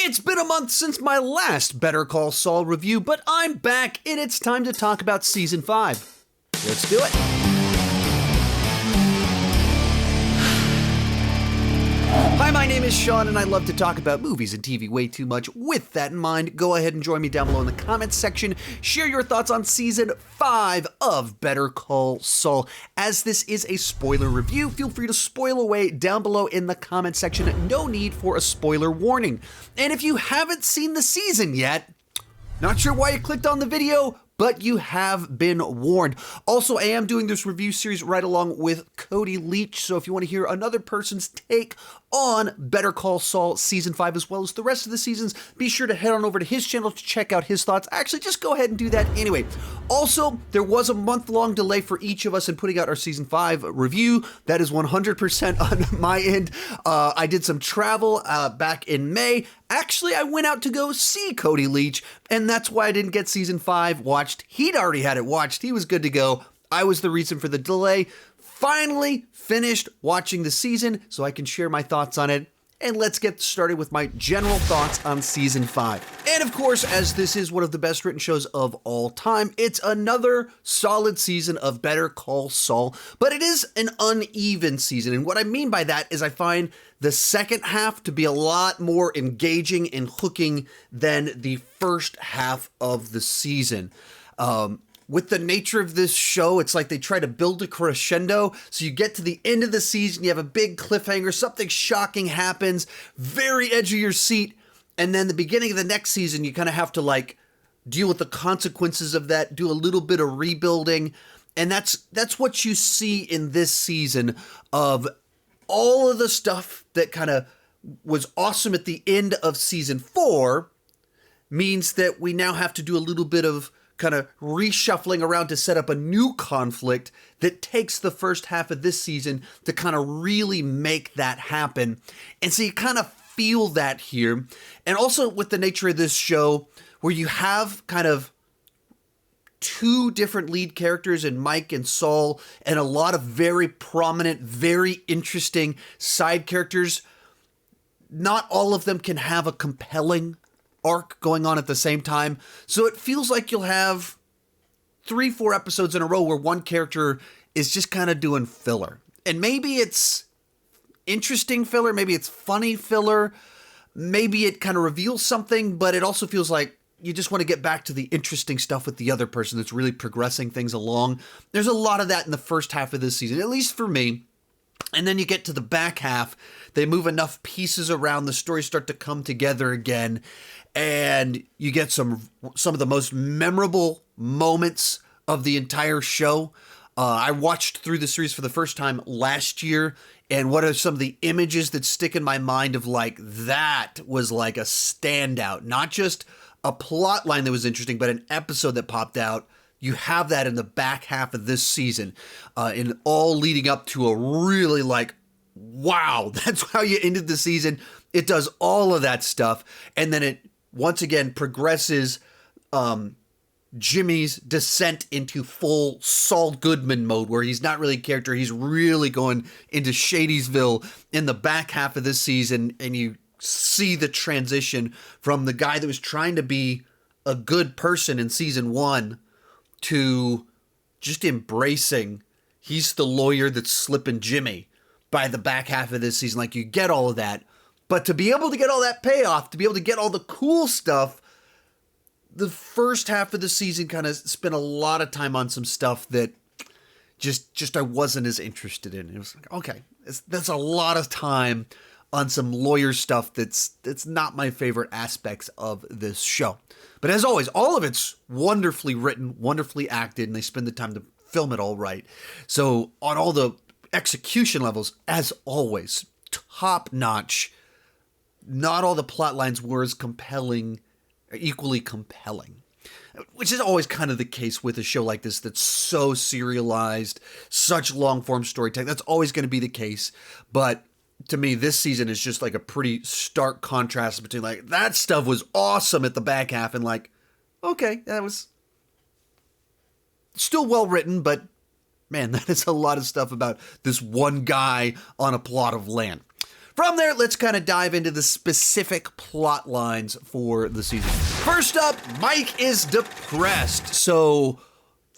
It's been a month since my last Better Call Saul review, but I'm back and it's time to talk about Season 5. Let's do it. Hi, my name is Sean and I love to talk about movies and TV way too much. With that in mind, go ahead and join me down below in the comments section. Share your thoughts on Season 5 of Better Call Saul. As this is a spoiler review, feel free to spoil away down below in the comments section. No need for a spoiler warning. And if you haven't seen the season yet, not sure why you clicked on the video, but you have been warned. Also, I am doing this review series right along with Cody Leach, so if you want to hear another person's take on Better Call Saul Season 5 as well as the rest of the seasons, be sure to head on over to his channel to check out his thoughts. Actually, just go ahead and do that anyway. Also, there was a month-long delay for each of us in putting out our Season 5 review. That is 100% on my end. I did some travel back in May. Actually, I went out to go see Cody Leach, and that's why I didn't get Season 5 watched. He'd already had it watched. He was good to go. I was the reason for the delay. Finally finished watching the season so I can share my thoughts on it. And let's get started with my general thoughts on Season 5. And of course, as this is one of the best written shows of all time, it's another solid season of Better Call Saul, but it is an uneven season. And what I mean by that is I find the second half to be a lot more engaging and hooking than the first half of the season. With the nature of this show, it's like they try to build a crescendo. So you get to the end of the season, you have a big cliffhanger, something shocking happens, very edge of your seat. And then the beginning of the next season, you kind of have to like deal with the consequences of that, do a little bit of rebuilding. And that's what you see in this season of all of the stuff that kind of was awesome at the end of Season 4 means that we now have to do a little bit of kind of reshuffling around to set up a new conflict that takes the first half of this season to kind of really make that happen. And so you kind of feel that here. And also with the nature of this show, where you have kind of two different lead characters in Mike and Saul, and a lot of very prominent, very interesting side characters, not all of them can have a compelling arc going on at the same time. So it feels like you'll have 3-4 episodes in a row where one character is just kind of doing filler. And maybe it's interesting filler, maybe it's funny filler, maybe it kind of reveals something, but it also feels like you just want to get back to the interesting stuff with the other person that's really progressing things along. There's a lot of that in the first half of this season, at least for me. And then you get to the back half, they move enough pieces around, the stories start to come together again, and you get some of the most memorable moments of the entire show. I watched through the series for the first time last year, and what are some of the images that stick in my mind of like, that was like a standout, not just a plot line that was interesting, but an episode that popped out. You have that in the back half of this season, in all leading up to a really like, wow, that's how you ended the season. It does all of that stuff. And then it once again progresses Jimmy's descent into full Saul Goodman mode, where he's not really a character. He's really going into Shadysville in the back half of this season. And you see the transition from the guy that was trying to be a good person in Season 1 to just embracing he's the lawyer that's slipping Jimmy by the back half of this season. Like, you get all of that, but to be able to get all that payoff, to be able to get all the cool stuff, the first half of the season kind of spent a lot of time on some stuff that just I wasn't as interested in. It was like, okay, that's a lot of time on some lawyer stuff that's not my favorite aspects of this show. But as always, all of it's wonderfully written, wonderfully acted, and they spend the time to film it all right. So on all the execution levels, as always, top notch. Not all the plot lines were as compelling, equally compelling, which is always kind of the case with a show like this that's so serialized, such long form storytelling. That's always going to be the case. But to me, this season is just like a pretty stark contrast between like, that stuff was awesome at the back half and like, okay, that was still well written, but man, that is a lot of stuff about this one guy on a plot of land. From there, let's kind of dive into the specific plot lines for the season. First up, Mike is depressed. So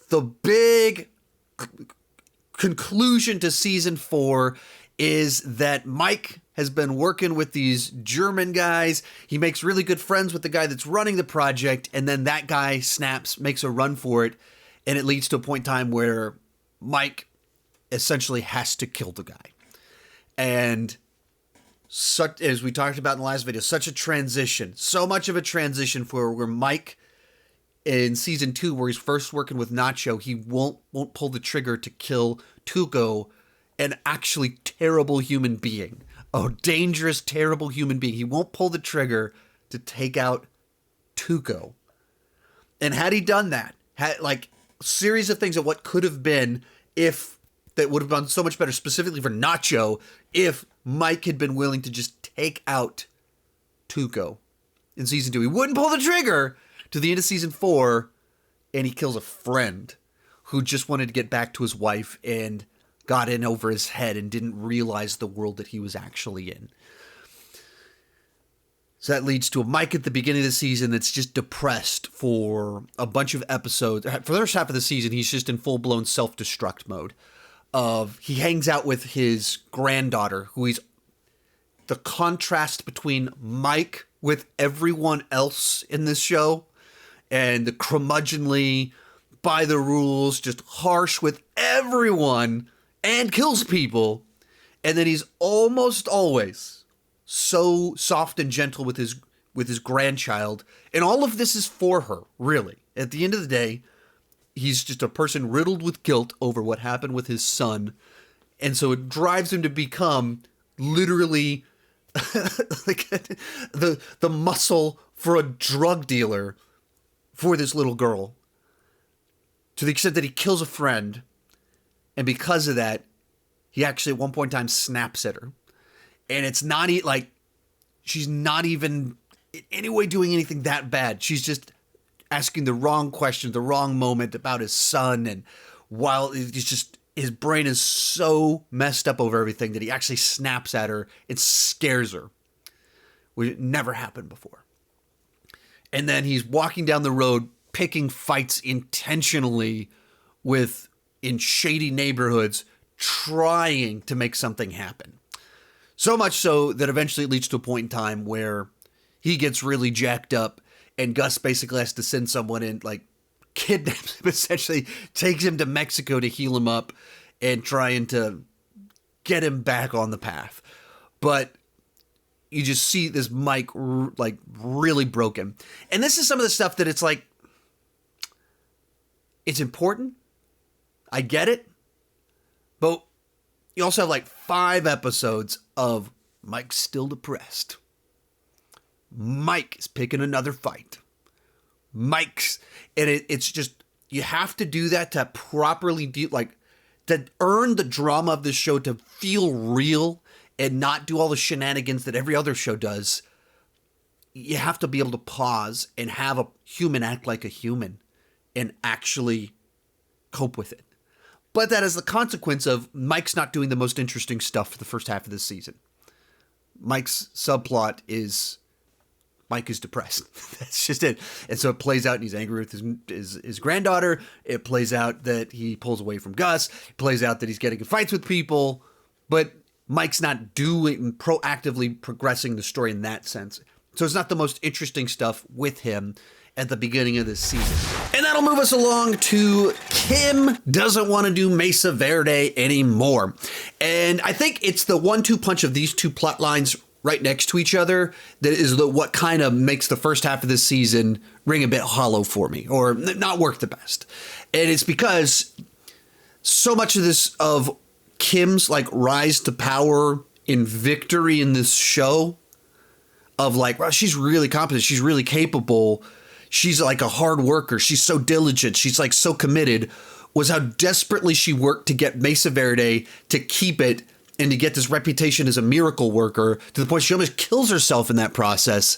the big conclusion to season 4 is that Mike has been working with these German guys. He makes really good friends with the guy that's running the project, and then that guy snaps, makes a run for it, and it leads to a point in time where Mike essentially has to kill the guy. And such, as we talked about in the last video, such a transition, so much of a transition for where Mike in season 2, where he's first working with Nacho, he won't pull the trigger to kill Tuco, an actually terrible human being, a dangerous, terrible human being. He won't pull the trigger to take out Tuco. And had he done that, had like a series of things of what could have been, if that would have done so much better, specifically for Nacho, if Mike had been willing to just take out Tuco in season 2. He wouldn't pull the trigger to the end of season 4, and he kills a friend who just wanted to get back to his wife and got in over his head and didn't realize the world that he was actually in. So that leads to a Mike at the beginning of the season that's just depressed for a bunch of episodes. For the first half of the season, he's just in full-blown self-destruct mode. He hangs out with his granddaughter, who he's the contrast between Mike with everyone else in this show and the curmudgeonly, by the rules, just harsh with everyone and kills people. And then he's almost always so soft and gentle with his grandchild. And all of this is for her, really. At the end of the day, he's just a person riddled with guilt over what happened with his son. And so it drives him to become literally like the muscle for a drug dealer for this little girl. To the extent that he kills a friend. And because of that, he actually at one point in time snaps at her. And it's not like, she's not even in any way doing anything that bad. She's just asking the wrong question, the wrong moment about his son. And while it's just, his brain is so messed up over everything that he actually snaps at her and scares her, which never happened before. And then he's walking down the road, picking fights intentionally in shady neighborhoods, trying to make something happen. So much so that eventually it leads to a point in time where he gets really jacked up and Gus basically has to send someone in, like kidnaps him, essentially takes him to Mexico to heal him up and trying to get him back on the path. But you just see this Mike like really broken. And this is some of the stuff that it's like, it's important. I get it. But you also have like 5 episodes of Mike's still depressed. Mike is picking another fight. Mike's, and it's just, you have to do that to properly to earn the drama of this show, to feel real and not do all the shenanigans that every other show does. You have to be able to pause and have a human act like a human and actually cope with it. But that is the consequence of Mike's not doing the most interesting stuff for the first half of this season. Mike's subplot is Mike is depressed. That's just it. And so it plays out and he's angry with his granddaughter. It plays out that he pulls away from Gus. It plays out that he's getting in fights with people. But Mike's not proactively progressing the story in that sense. So it's not the most interesting stuff with him at the beginning of this season. And that'll move us along to Kim doesn't want to do Mesa Verde anymore. And I think it's the 1-2 punch of these two plot lines right next to each other that is what kind of makes the first half of this season ring a bit hollow for me, or not work the best. And it's because so much of this, of Kim's like rise to power in victory in this show, of like, well, she's really competent, she's really capable, she's like a hard worker, she's so diligent, she's like so committed, was how desperately she worked to get Mesa Verde, to keep it, and to get this reputation as a miracle worker, to the point she almost kills herself in that process.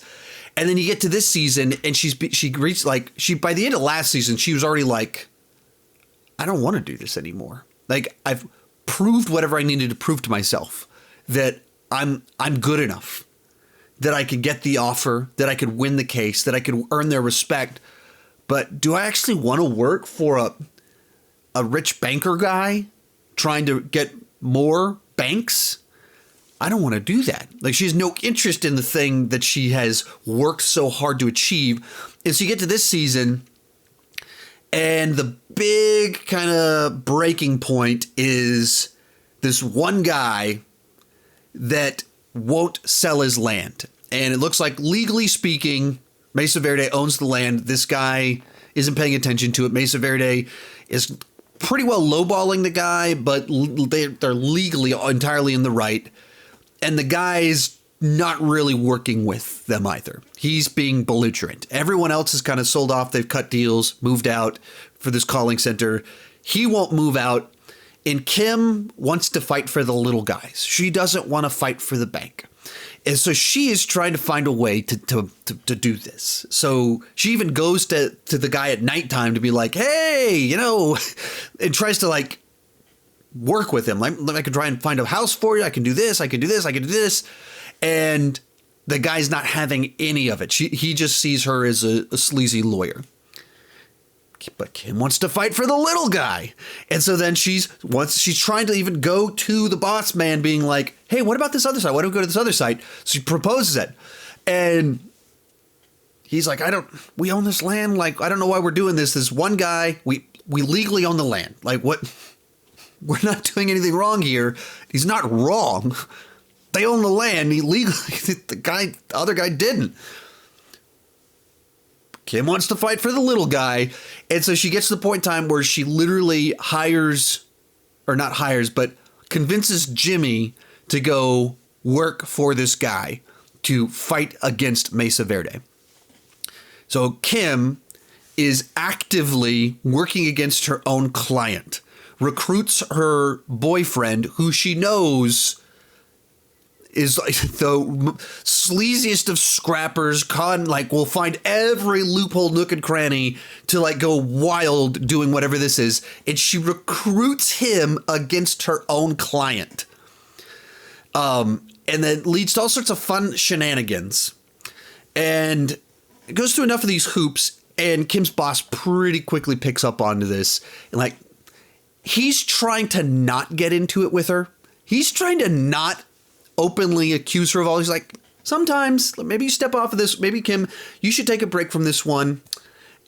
And then you get to this season and she reached by the end of last season, she was already like, I don't want to do this anymore. Like, I've proved whatever I needed to prove to myself, that I'm good enough, that I could get the offer, that I could win the case, that I could earn their respect. But do I actually want to work for a rich banker guy trying to get more banks? I don't want to do that. Like, she has no interest in the thing that she has worked so hard to achieve. And so you get to this season, and the big kind of breaking point is this one guy that won't sell his land. And it looks like, legally speaking, Mesa Verde owns the land. This guy isn't paying attention to it. Mesa Verde is pretty well lowballing the guy, but they're legally entirely in the right. And the guy's not really working with them either. He's being belligerent. Everyone else is kind of sold off. They've cut deals, moved out for this calling center. He won't move out. And Kim wants to fight for the little guys. She doesn't want to fight for the bank. And so she is trying to find a way to do this. So she even goes to the guy at nighttime to be like, hey, and tries to like work with him. Like, I could try and find a house for you. I can do this. I can do this. I can do this. And the guy's not having any of it. He just sees her as a sleazy lawyer. But Kim wants to fight for the little guy. And so then she's trying to even go to the boss man being like, hey, what about this other side? Why don't we go to this other side? So she proposes it. And he's like, we own this land. Like, I don't know why we're doing this. This one guy, we legally own the land. Like, what? We're not doing anything wrong here. He's not wrong. They own the land. He legally, the other guy didn't. Kim wants to fight for the little guy. And so she gets to the point in time where she literally but convinces Jimmy to go work for this guy to fight against Mesa Verde. So Kim is actively working against her own client, recruits her boyfriend, who she knows is like the sleaziest of scrappers, will find every loophole, nook and cranny to like go wild doing whatever this is. And she recruits him against her own client. And then leads to all sorts of fun shenanigans. And it goes through enough of these hoops, and Kim's boss pretty quickly picks up onto this. And like, he's trying to not get into it with her. He's trying to not openly accuse her of all. He's like, sometimes maybe you step off of this. Maybe Kim, you should take a break from this one.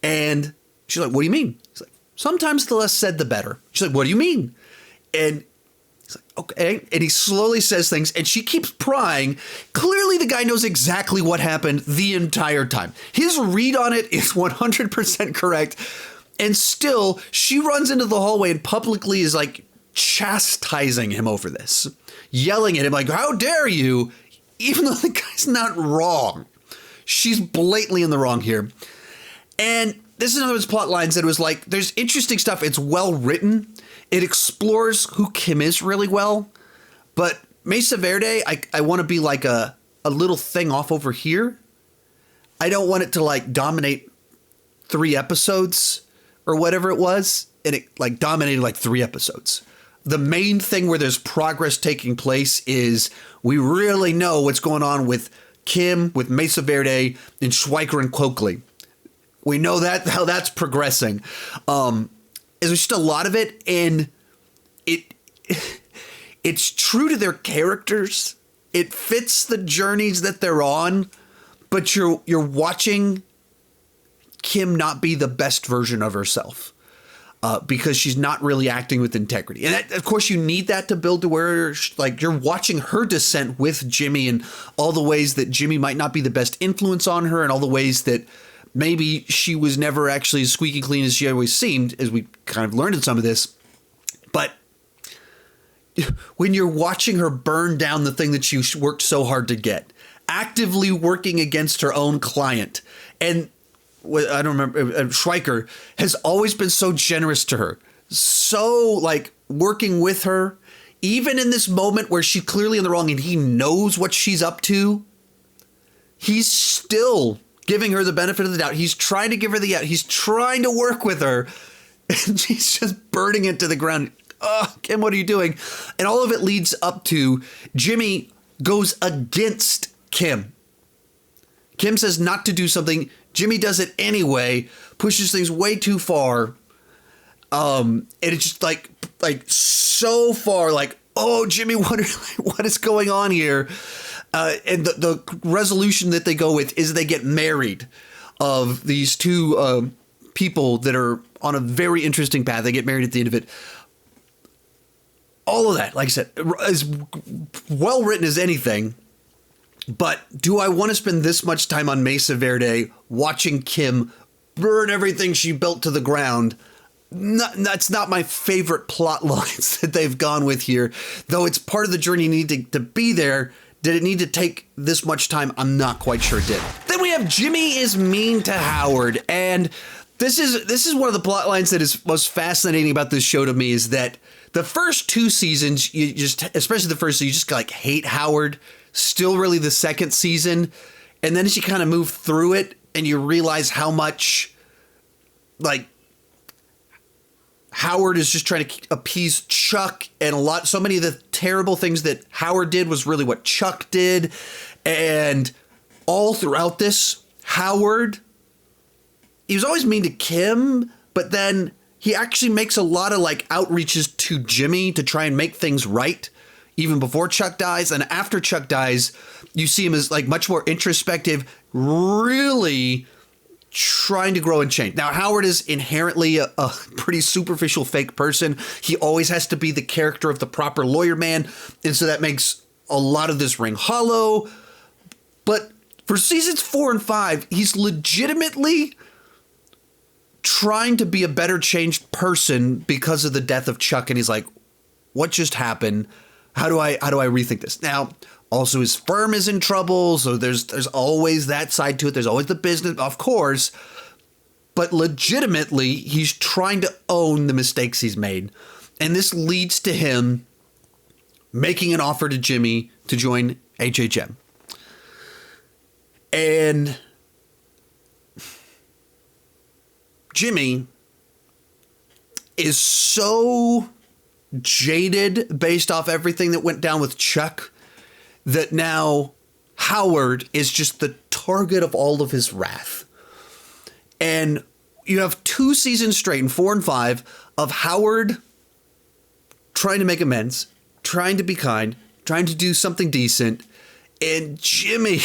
And she's like, what do you mean? He's like, sometimes the less said, the better. She's like, what do you mean? And he's like, okay. And he slowly says things, and she keeps prying. Clearly the guy knows exactly what happened the entire time. His read on it is 100% correct. And still she runs into the hallway and publicly is like chastising him over this, yelling at him like, how dare you? Even though the guy's not wrong. She's blatantly in the wrong here. And this is another of his plot lines that was like, there's interesting stuff. It's well written. It explores who Kim is really well. But Mesa Verde, I want to be like a little thing off over here. I don't want it to like dominate 3 episodes or whatever it was. And it like dominated like 3 episodes. The main thing where there's progress taking place is we really know what's going on with Kim, with Mesa Verde, and Schweiker and Coakley. We know that how that's progressing. There's just a lot of it, and it's true to their characters. It fits the journeys that they're on, but you're watching Kim not be the best version of herself. Because she's not really acting with integrity. And that, of course, you need that to build to where like you're watching her descent with Jimmy and all the ways that Jimmy might not be the best influence on her and all the ways that maybe she was never actually as squeaky clean as she always seemed, as we kind of learned in some of this. But when you're watching her burn down the thing that she worked so hard to get, actively working against her own client, and I don't remember, Schweiker has always been so generous to her, so like working with her, even in this moment where she's clearly in the wrong and he knows what she's up to, he's still giving her the benefit of the doubt. He's trying to give her the out. He's trying to work with her, and she's just burning it to the ground. Oh, Kim, what are you doing? And all of it leads up to Jimmy goes against Kim. Kim says not to do something. Jimmy does it anyway, pushes things way too far. And it's just like so far, like, oh, Jimmy, what is going on here? And the resolution that they go with is they get married, of these two people that are on a very interesting path. They get married at the end of it. All of that, like I said, is well written as anything. But do I want to spend this much time on Mesa Verde watching Kim burn everything she built to the ground? That's not my favorite plot lines that they've gone with here. Though it's part of the journey needing to be there. Did it need to take this much time? I'm not quite sure it did. Then we have Jimmy is mean to Howard. And this is one of the plot lines that is most fascinating about this show to me, is that the first two seasons, you just, especially the first season, you just like hate Howard. Still really the second season. And then as you kind of move through it and you realize how much like Howard is just trying to appease Chuck, and so many of the terrible things that Howard did was really what Chuck did. And all throughout this, Howard, he was always mean to Kim, but then he actually makes a lot of like outreaches to Jimmy to try and make things right, even before Chuck dies. And after Chuck dies, you see him as like much more introspective, really trying to grow and change. Now, Howard is inherently a pretty superficial fake person. He always has to be the character of the proper lawyer man. And so that makes a lot of this ring hollow. But for seasons 4 and 5, he's legitimately trying to be a better changed person because of the death of Chuck. And he's like, what just happened? How do I rethink this? Now, also his firm is in trouble, so there's always that side to it. There's always the business, of course, but legitimately he's trying to own the mistakes he's made. And this leads to him making an offer to Jimmy to join HHM. And Jimmy is so jaded based off everything that went down with Chuck that now Howard is just the target of all of his wrath. And you have 2 seasons straight in 4 and 5 of Howard trying to make amends, trying to be kind, trying to do something decent, and Jimmy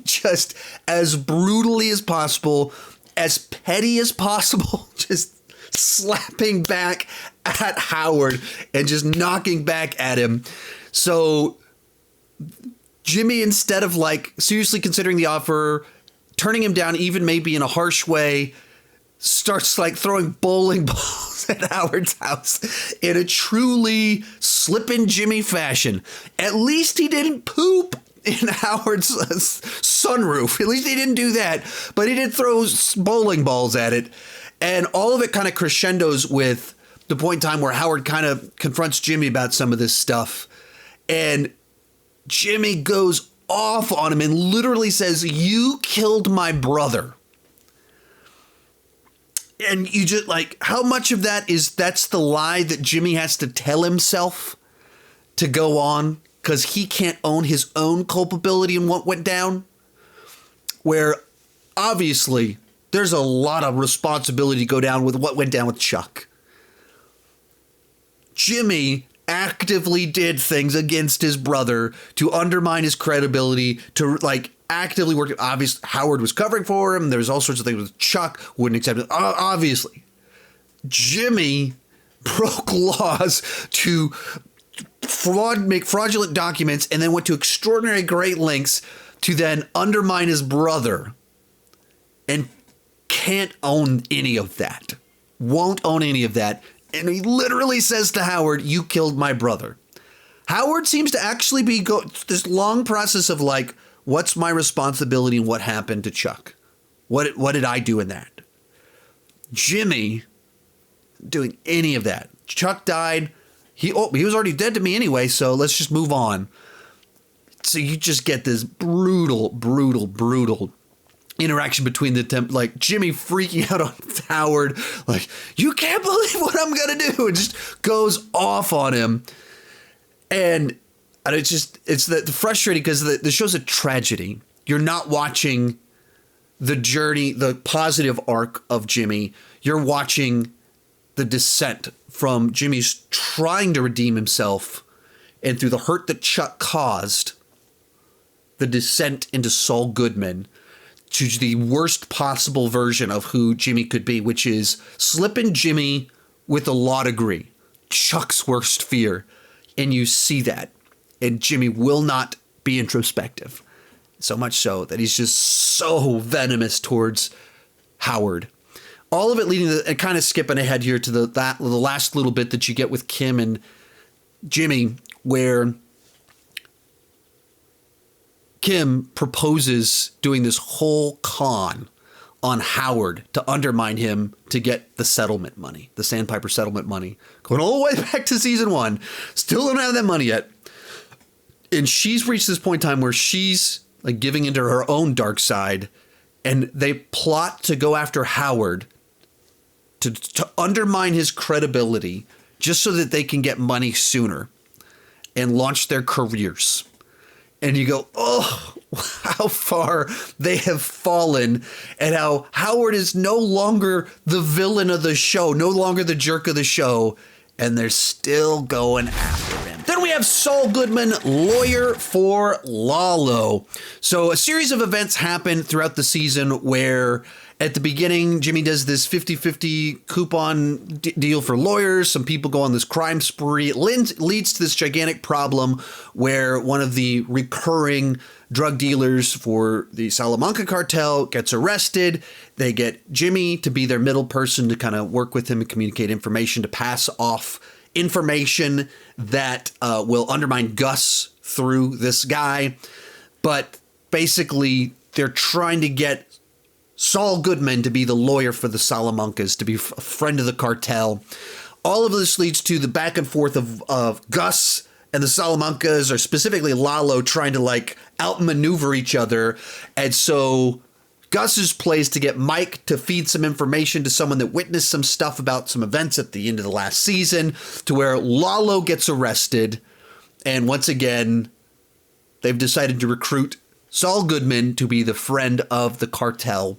just as brutally as possible, as petty as possible, just slapping back at Howard and just knocking back at him. So Jimmy, instead of like seriously considering the offer, turning him down even maybe in a harsh way, starts like throwing bowling balls at Howard's house in a truly slippin' Jimmy fashion. At least he didn't poop in Howard's sunroof. At least he didn't do that, but he did throw bowling balls at it. And all of it kind of crescendos with the point in time where Howard kind of confronts Jimmy about some of this stuff. And Jimmy goes off on him and literally says, "You killed my brother." And you just like, how much of that's the lie that Jimmy has to tell himself to go on because he can't own his own culpability in what went down? Where obviously there's a lot of responsibility to go down with what went down with Chuck. Jimmy actively did things against his brother to undermine his credibility, to like actively work. Obviously, Howard was covering for him. There's all sorts of things with Chuck, wouldn't accept it. Obviously, Jimmy broke laws to make fraudulent documents and then went to extraordinary great lengths to then undermine his brother, and can't own any of that. Won't own any of that. And he literally says to Howard, "You killed my brother." Howard seems to actually be this long process of like, what's my responsibility and what happened to Chuck? What did I do in that? Jimmy doing any of that. Chuck died. He was already dead to me anyway, so let's just move on. So you just get this brutal interaction between like Jimmy freaking out on Howard, like, "You can't believe what I'm gonna do," and just goes off on him. And And it's the frustrating because the show's a tragedy. You're not watching the journey, the positive arc of Jimmy. You're watching the descent from Jimmy's trying to redeem himself, and through the hurt that Chuck caused, the descent into Saul Goodman to the worst possible version of who Jimmy could be, which is slipping Jimmy with a law degree, Chuck's worst fear. And you see that. And Jimmy will not be introspective. So much so that he's just so venomous towards Howard. All of it leading to, and kind of skipping ahead here to the last little bit that you get with Kim and Jimmy, where Kim proposes doing this whole con on Howard to undermine him to get the settlement money, the Sandpiper settlement money, going all the way back to season 1. Still don't have that money yet. And she's reached this point in time where she's like giving into her own dark side, and they plot to go after Howard to undermine his credibility just so that they can get money sooner and launch their careers. And you go, oh, how far they have fallen, and how Howard is no longer the villain of the show, no longer the jerk of the show, and they're still going after him. Then we have Saul Goodman, lawyer for Lalo. So a series of events happen throughout the season where at the beginning, Jimmy does this 50-50 coupon deal for lawyers. Some people go on this crime spree. It leads to this gigantic problem where one of the recurring drug dealers for the Salamanca cartel gets arrested. They get Jimmy to be their middle person to kind of work with him and communicate information, to pass off information that will undermine Gus through this guy. But basically, they're trying to get Saul Goodman to be the lawyer for the Salamancas, to be a friend of the cartel. All of this leads to the back and forth of Gus and the Salamancas, or specifically Lalo, trying to like outmaneuver each other. And so Gus's play is to get Mike to feed some information to someone that witnessed some stuff about some events at the end of the last season, to where Lalo gets arrested. And once again, they've decided to recruit Saul Goodman to be the friend of the cartel.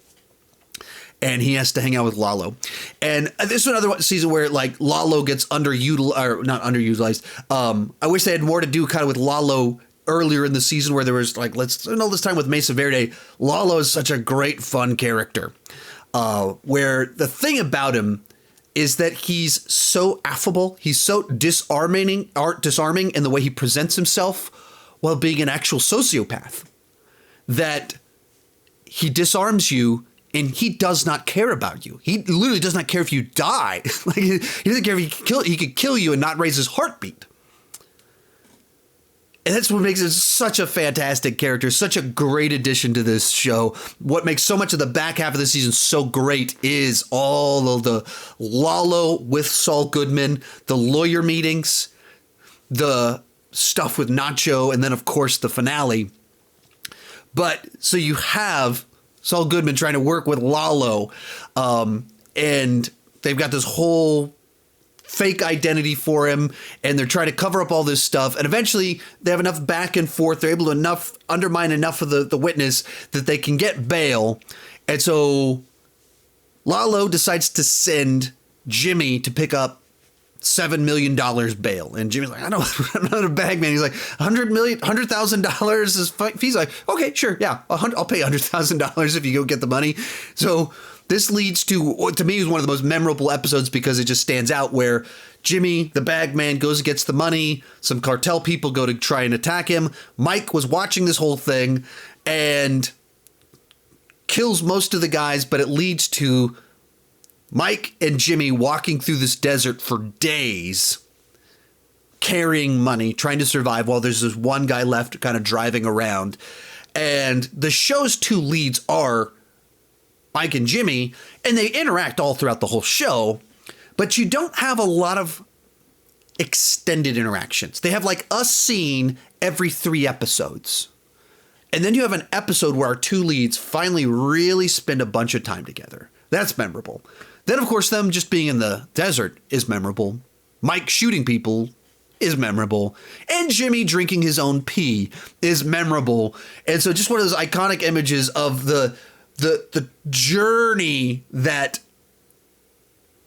And he has to hang out with Lalo. And this is another season where like Lalo gets not underutilized. I wish they had more to do kind of with Lalo earlier in the season, where there was like, let's spend all this time with Mesa Verde. Lalo is such a great, fun character. Where the thing about him is that he's so affable. He's so disarming in the way he presents himself while being an actual sociopath, that he disarms you. And he does not care about you. He literally does not care if you die. Like, he doesn't care if he could kill you and not raise his heartbeat. And that's what makes it such a fantastic character, such a great addition to this show. What makes so much of the back half of the season so great is all of the Lalo with Saul Goodman, the lawyer meetings, the stuff with Nacho, and then, of course, the finale. But so you have Saul Goodman trying to work with Lalo, and they've got this whole fake identity for him, and they're trying to cover up all this stuff, and eventually they have enough back and forth, they're able to undermine enough of the witness that they can get bail. And so Lalo decides to send Jimmy to pick up $7 million bail. And Jimmy's like, I'm not a bag man. He's like, $100,000 is fine. He's like, okay, sure. Yeah. I'll pay $100,000 if you go get the money. So this leads to me, is one of the most memorable episodes because it just stands out, where Jimmy, the bag man, goes and gets the money. Some cartel people go to try and attack him. Mike was watching this whole thing and kills most of the guys, but it leads to Mike and Jimmy walking through this desert for days, carrying money, trying to survive, while there's this one guy left kind of driving around. And the show's two leads are Mike and Jimmy, and they interact all throughout the whole show, but you don't have a lot of extended interactions. They have like a scene every 3 episodes. And then you have an episode where our two leads finally really spend a bunch of time together. That's memorable. Then, of course, them just being in the desert is memorable. Mike shooting people is memorable. And Jimmy drinking his own pee is memorable. And so just one of those iconic images of the journey that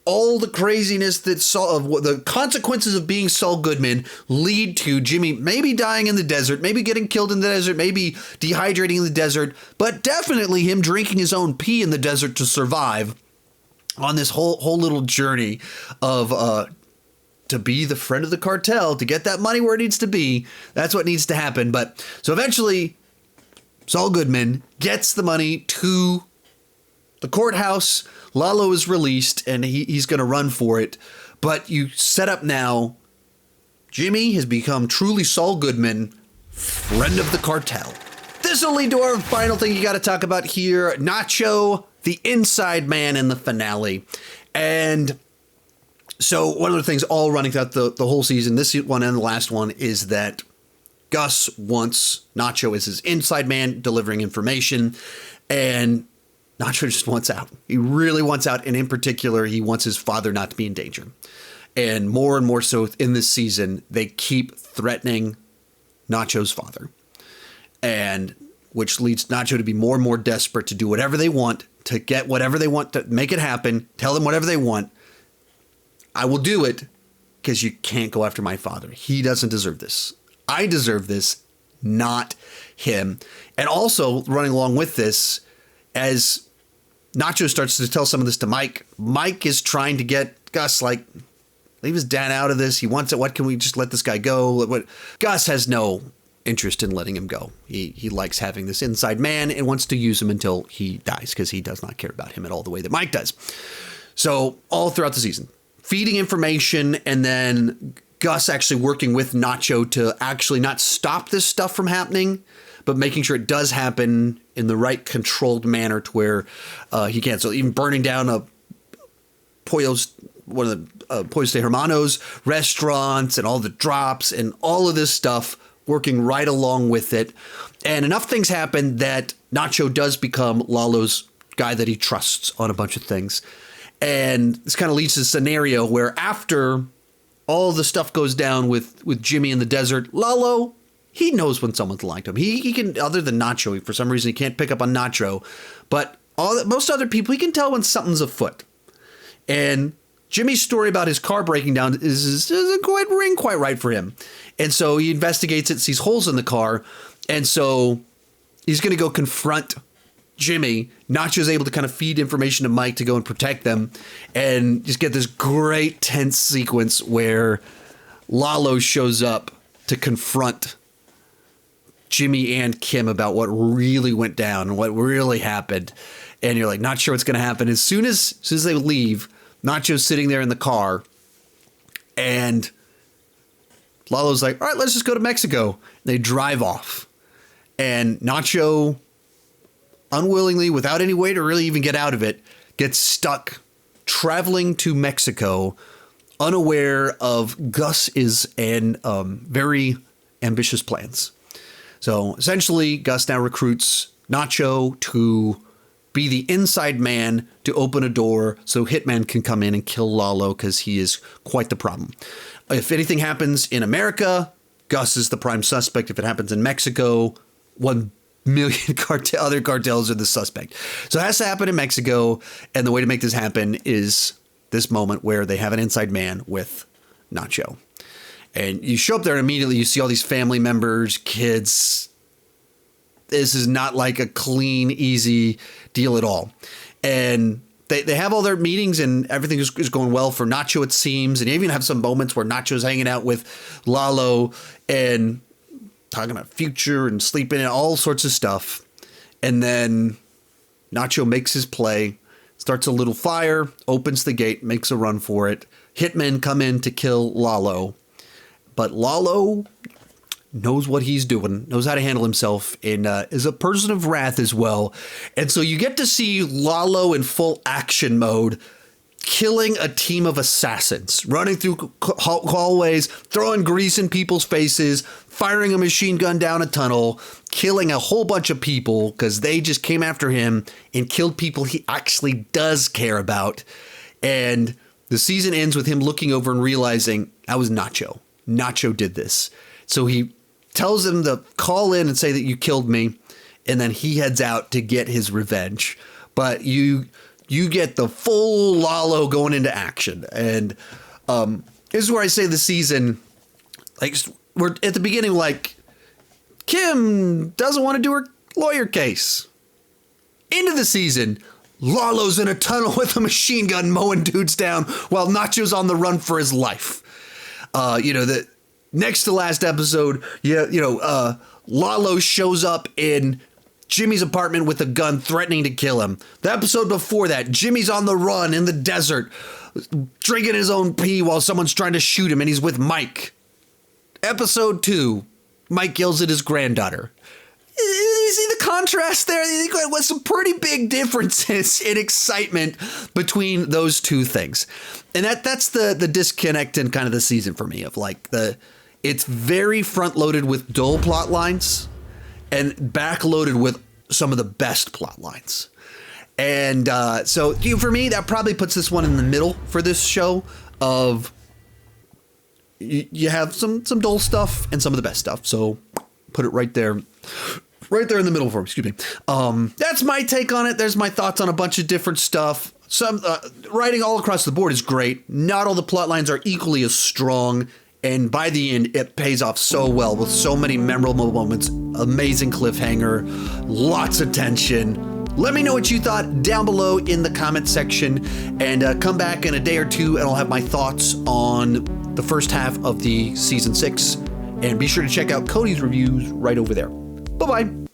all the craziness that Saul, of the consequences of being Saul Goodman lead to Jimmy maybe dying in the desert, maybe getting killed in the desert, maybe dehydrating in the desert, but definitely him drinking his own pee in the desert to survive on this whole little journey of to be the friend of the cartel, to get that money where it needs to be. That's what needs to happen. But so eventually Saul Goodman gets the money to the courthouse. Lalo is released and he's going to run for it. But you set up now, Jimmy has become truly Saul Goodman, friend of the cartel. This will lead to our final thing you got to talk about here. Nacho, the inside man in the finale. And so one of the things all running throughout the whole season, this one and the last one, is that Gus wants Nacho as his inside man, delivering information. And Nacho just wants out. He really wants out. And in particular, he wants his father not to be in danger. And more so in this season, they keep threatening Nacho's father. And which leads Nacho to be more and more desperate to do whatever they want, to get whatever they want, to make it happen, tell them whatever they want. I will do it because you can't go after my father. He doesn't deserve this. I deserve this, not him. And also running along with this, as Nacho starts to tell some of this to Mike, Mike is trying to get Gus, like, leave his dad out of this. He wants it. What, can we just let this guy go? What? Gus has no interest in letting him go. He likes having this inside man and wants to use him until he dies because he does not care about him at all the way that Mike does. So all throughout the season, feeding information, and then Gus actually working with Nacho to actually not stop this stuff from happening, but making sure it does happen in the right controlled manner to where he can. So even burning down one of the Pollos de Hermanos restaurants and all the drops and all of this stuff, working right along with it. And enough things happen that Nacho does become Lalo's guy that he trusts on a bunch of things. And this kind of leads to a scenario where after all the stuff goes down with Jimmy in the desert, Lalo, he knows when someone's lying to him. He can, other than Nacho, for some reason he can't pick up on Nacho, but most other people, he can tell when something's afoot. And Jimmy's story about his car breaking down doesn't quite ring quite right for him. And so he investigates it, sees holes in the car. And so he's going to go confront Jimmy. Nacho's able to kind of feed information to Mike to go and protect them, and just get this great tense sequence where Lalo shows up to confront Jimmy and Kim about what really went down and what really happened. And you're like, not sure what's going to happen. As soon as they leave, Nacho's sitting there in the car, and Lalo's like, all right, let's just go to Mexico. And they drive off, and Nacho, unwillingly, without any way to really even get out of it, gets stuck traveling to Mexico, unaware of Gus's and very ambitious plans. So essentially, Gus now recruits Nacho to be the inside man to open a door so Hitman can come in and kill Lalo, because he is quite the problem. If anything happens in America, Gus is the prime suspect. If it happens in Mexico, 1 million other cartels are the suspect. So it has to happen in Mexico. And the way to make this happen is this moment where they have an inside man with Nacho. And you show up there and immediately you see all these family members, kids. This is not like a clean, easy deal at all. And they have all their meetings and everything is going well for Nacho, it seems. And you even have some moments where Nacho's hanging out with Lalo and talking about future and sleeping and all sorts of stuff. And then Nacho makes his play, starts a little fire, opens the gate, makes a run for it. Hitmen come in to kill Lalo. But Lalo knows what he's doing, knows how to handle himself, and is a person of wrath as well. And so you get to see Lalo in full action mode, killing a team of assassins, running through hallways, throwing grease in people's faces, firing a machine gun down a tunnel, killing a whole bunch of people because they just came after him and killed people he actually does care about. And the season ends with him looking over and realizing that was Nacho. Nacho did this. So he tells him to call in and say that you killed me, and then he heads out to get his revenge. But you get the full Lalo going into action. And this is where I say the season, like, we're at the beginning, like, Kim doesn't want to do her lawyer case. Into the season, Lalo's in a tunnel with a machine gun mowing dudes down while Nacho's on the run for his life. The next to last episode, Lalo shows up in Jimmy's apartment with a gun threatening to kill him. The episode before that, Jimmy's on the run in the desert, drinking his own pee while someone's trying to shoot him, and he's with Mike. Episode 2, Mike yells at his granddaughter. You see the contrast there? With some pretty big differences in excitement between those two things. And that's the disconnect in kind of the season for me, of like it's very front loaded with dull plot lines and back loaded with some of the best plot lines. And so for me, that probably puts this one in the middle for this show of you have some dull stuff and some of the best stuff. So put it right there. Right there in the middle for him, excuse me. That's my take on it. There's my thoughts on a bunch of different stuff. Some writing all across the board is great. Not all the plot lines are equally as strong. And by the end, it pays off so well with so many memorable moments. Amazing cliffhanger, lots of tension. Let me know what you thought down below in the comment section, and come back in a day or two and I'll have my thoughts on the first half of the season 6. And be sure to check out Cody's reviews right over there. Bye-bye.